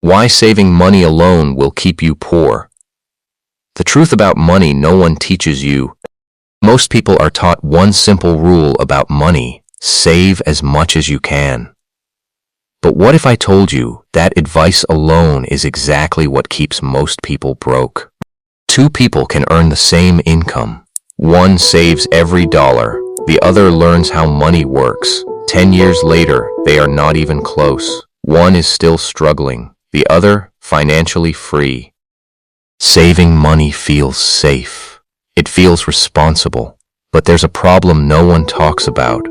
Why saving money alone will keep you poor. The truth about money no one teaches you. Most people are taught one simple rule about money: save as much as you can. But what if I told you that advice alone is exactly what keeps most people broke? Two people can earn the same income. One saves every dollar, the other learns how money works. 10 years later, they are not even close. One is still struggling, the other financially free. Saving money feels safe. It feels responsible. But there's a problem no one talks about.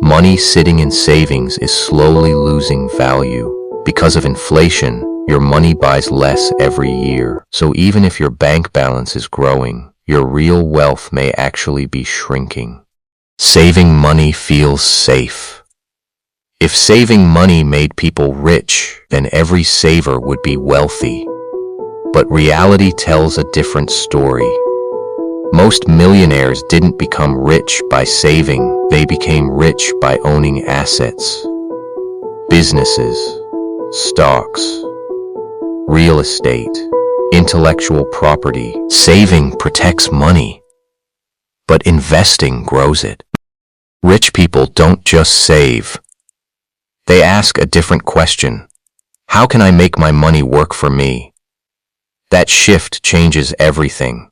Money sitting in savings is slowly losing value. Because of inflation, your money buys less every year. So even if your bank balance is growing, your real wealth may actually be shrinking. Saving money feels safe. If saving money made people rich, then every saver would be wealthy. But reality tells a different story. Most millionaires didn't become rich by saving, they became rich by owning assets. Businesses, stocks, real estate, intellectual property. Saving protects money, but investing grows it. Rich people don't just save. They ask a different question. How can I make my money work for me? That shift changes everything.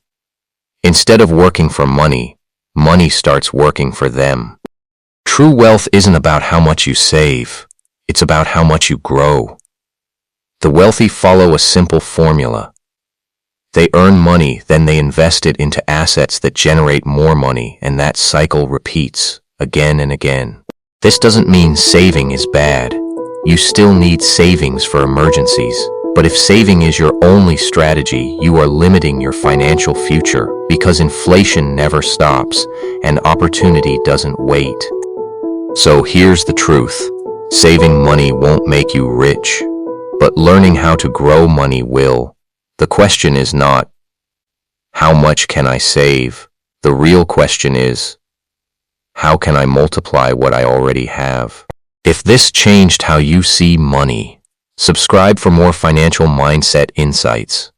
Instead of working for money, money starts working for them. True wealth isn't about how much you save. It's about how much you grow. The wealthy follow a simple formula. They earn money, then they invest it into assets that generate more money, and that cycle repeats again and again. This doesn't mean saving is bad. You still need savings for emergencies. But if saving is your only strategy, you are limiting your financial future because inflation never stops and opportunity doesn't wait. So here's the truth. Saving money won't make you rich, but learning how to grow money will. The question is not, how much can I save? The real question is, how can I multiply what I already have? If this changed how you see money, subscribe for more financial mindset insights.